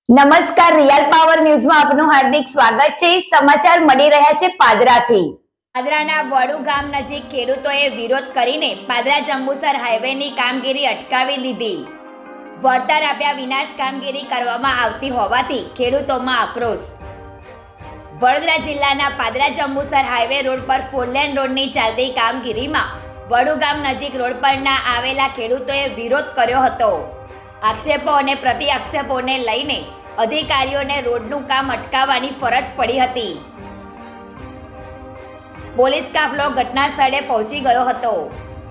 નમસ્કાર, real power ન્યૂઝમાં આપનું હાર્દિક સ્વાગત છે। સમાચાર મળી રહ્યા છે પાદરાથી। પાદરાના વડુ ગામ નજીક ખેડૂતોએ વિરોધ કરીને પાદરા જંબુસર હાઈવેની કામગીરી અટકાવી દીધી। વળતર આપ્યા વિના જ કામગીરી કરવામાં આવતી હોવાથી ખેડૂતોમાં આક્રોશ। વડોદરા જિલ્લાના પાદરા જંબુસર હાઈવે રોડ પર ફોરલેન રોડની ચાલતી કામગીરીમાં વડુ ગામ નજીક રોડ પરના આવેલા ખેડૂતોએ વિરોધ કર્યો હતો। આક્ષેપો અને પ્રતિ આક્ષેપોને લઈને અધિકારીઓને રોડનું કામ અટકાવવાની ફરજ પડી હતી। પોલીસ કાફલો ઘટના સ્થળે પહોંચી ગયો હતો।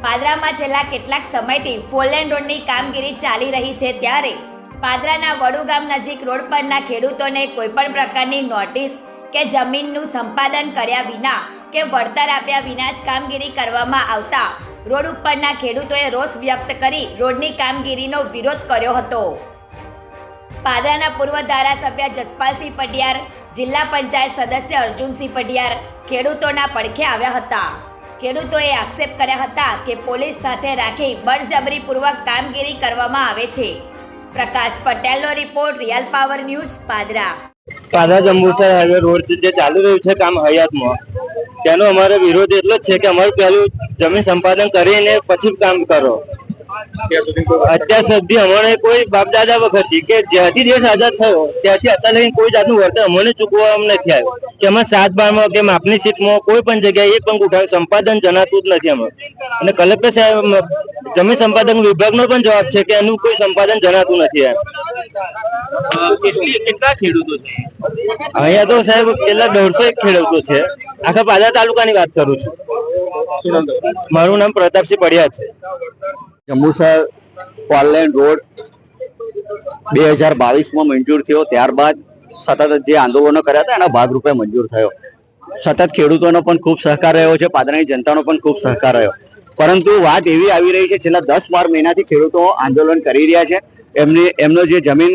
પાદરામાં છેલ્લા કેટલાક સમયથી ફોરલેન રોડની કામગીરી ચાલી રહી છે, ત્યારે પાદરાના વડુ ગામ નજીક રોડ પરના ખેડૂતોને કોઈપણ પ્રકારની નોટિસ કે જમીનનું સંપાદન કર્યા વિના કે વળતર આપ્યા વિના જ કામગીરી કરવામાં આવતા રોડ ઉપરના ખેડૂતોએ રોષ વ્યક્ત કરી રોડની કામગીરીનો વિરોધ કર્યો હતો। પાદરાના પૂર્વ ધારાસભ્ય જસપાલસિંહ પઢિયાર, જિલ્લા પંચાયત સદસ્ય અર્જુનસિંહ પઢિયાર ખેડૂતોના પડખે આવ્યા હતા। ખેડૂતોએ આક્ષેપ કર્યા હતા કે પોલીસ સાથે રાખી બળજબરીપૂર્વક કામગીરી કરવામાં આવે છે। પ્રકાશ પટેલનો report, real power news, Padra. Padra Jambusar highway road જે ચાલુ રહ્યું છે કામ હયાતમાં, તેનો અમારો વિરોધ એટલો જ છે કે અમારું પહેલું જમીન સંપાદન કરીને પછી કામ કરો। અત્યાર સુધી અમારે કોઈ બાપ દાદા વખતથી કે જ્યાંથી દેશ આઝાદ થયો ત્યાંથી અત્યાર લગી કોઈ જાતનું વળતર અમને ચૂકવવામાં નથી આવ્યું કે અમે 7/12 કે માપની સીટમાં કોઈ પણ જગ્યાએ એક પણ ગુઠા સંપાદન જણાતું જ નથી અમે। અને કલેક્ટર સાહેબ જમીન સંપાદન વિભાગનો પણ જવાબ છે કે એનું કોઈ સંપાદન જણાતું નથી એમ। કેટલા ખેડૂતો છે અહીંયા? તો સાહેબ કેટલા 150 ખેડૂતો છે। આખા પાદરા તાલુકાની વાત કરું છું। મારું નામ પ્રતાપસિંહ પઢિયાર છે। જંબુસર ફોરલેન રોડ 2022માં મંજૂર થયો, ત્યારબાદ સતત જે આંદોલનો કર્યા હતા એના ભાગરૂપે મંજૂર થયો। સતત ખેડૂતોનો પણ ખૂબ સહકાર રહ્યો છે, પાદરાની જનતાનો પણ ખૂબ સહકાર રહ્યો। પરંતુ વાત એવી આવી રહી છે, છેલ્લા 10-12 મહિનાથી ખેડૂતો આંદોલન કરી રહ્યા છે। એમનો જે જમીન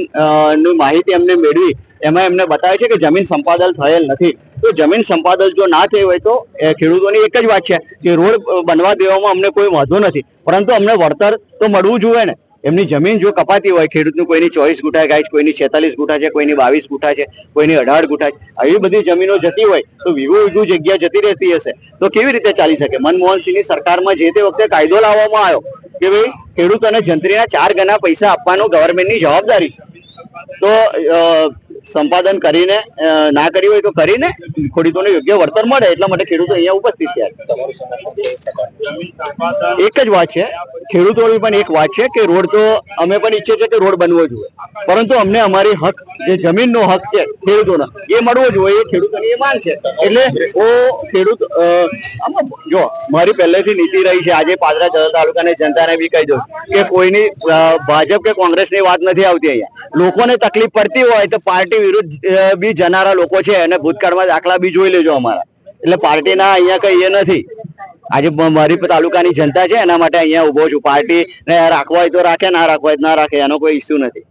ની માહિતી એમને મેળવી એમાં એમને બતાવે છે કે જમીન સંપાદન થયેલ નથી। તો જમીન સંપાદન જો ના થઈ હોય તો ખેડૂતોની એક જ વાત છે કે રોડ બનવા દેવામાં અમને કોઈ વાંધો નથી, પરંતુ અમને વળતર તો મળવું જોઈએ ને। એમની જમીન જો કપાતી હોય, ખેડૂતનું કોઈની 24 ગુઠા ગાય છે, કોઈની 46 ગુઠા છે, કોઈની 22 ગુઠા છે, કોઈની 18 ગુઠા છે, આવી બધી જમીનો જતી હોય તો વીઘો જગ્યા જતી રહેતી હશે તો કેવી રીતે ચાલી શકે? મનમોહનસિંહની સરકારમાં જે તે વખતે કાયદો લાવવામાં આવ્યો કે ભાઈ ખેડૂતોને જંત્રીના 4 ગણા પૈસા આપવાનો ગવર્મેન્ટની જવાબદારી। તો સંપાદન કરીને ના કરી હોય તો કરીને ખેડૂતોને યોગ્ય વળતર મળે, એટલા માટે ખેડૂતો અહીંયા ઉપસ્થિત થયા। એક જ વાત છે, ખેડૂતોની પણ એક વાત છે કે રોડ તો અમે પણ ઈચ્છીએ છીએ કે રોડ બનવો જોઈએ, પરંતુ અમને અમારી હક જે જમીનનો હક છે ખેડૂતોનો એ મળવો જોઈએ, એ ખેડૂતોની એ માંગ છે। એટલે ખેડૂત જો મારી પહેલેથી નીતિ રહી છે, આજે પાદરા તાલુકાની જનતાને બી કહી દઉં કે કોઈની ભાજપ કે કોંગ્રેસની વાત નથી આવતી। અહીંયા લોકોને તકલીફ પડતી હોય તો પાર્ટી વિરુદ્ધ બી જનારા લોકો છે, અને ભૂતકાળમાં દાખલા બી જોઈ લેજો અમારા। એટલે પાર્ટીના અહીંયા કઈ એ નથી। આજે મારી તાલુકાની જનતા છે એના માટે અહીંયા ઉભો છું। પાર્ટી ને રાખવા હોય તો રાખે, ના રાખવા હોય ના રાખે, એનો કોઈ ઇસ્યુ નથી।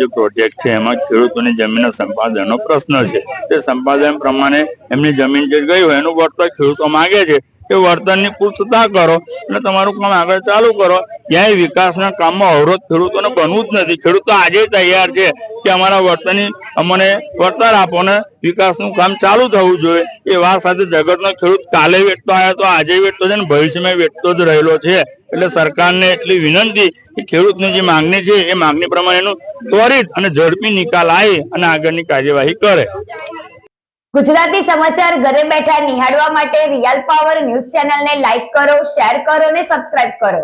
જે પ્રોજેક્ટ છે એમાં ખેડૂતોની જમીનના સંપાદનનો પ્રશ્ન છે। તે સંપાદન પ્રમાણે એમની જમીન જે ગઈ હોય એનું વળતર ખેડૂતો માંગે છે કે વળતરની પૂર્તતા કરો અને તમારું કામ આગળ ચાલુ કરો। ક્યાંય વિકાસના કામમાં અવરોધ ખેડૂતોને બનવું જ નથી। ખેડૂતો આજે તૈયાર છે કે અમારા વળતરની અમને વળતર આપો ને વિકાસનું કામ ચાલુ થવું જોઈએ। એ વાત સાથે જગતનો ખેડૂત કાલે વેઠતો આવ્યો તો આજે વેઠતો છે ને ભવિષ્યમાં વેઠતો જ રહેલો છે। એટલે સરકારને એટલી વિનંતી કે ખેડૂતની જે માંગણી છે એ માંગણી પ્રમાણે એનું ત્વરિત અને ઝડપી નિકાલ આવે અને આગળની કાર્યવાહી કરે। ગુજરાતી સમાચાર ઘરે બેઠા નિહાળવા માટે રિયલ પાવર ન્યૂઝ ચેનલને લાઈક કરો, શેર કરો અને સબસ્ક્રાઇબ કરો।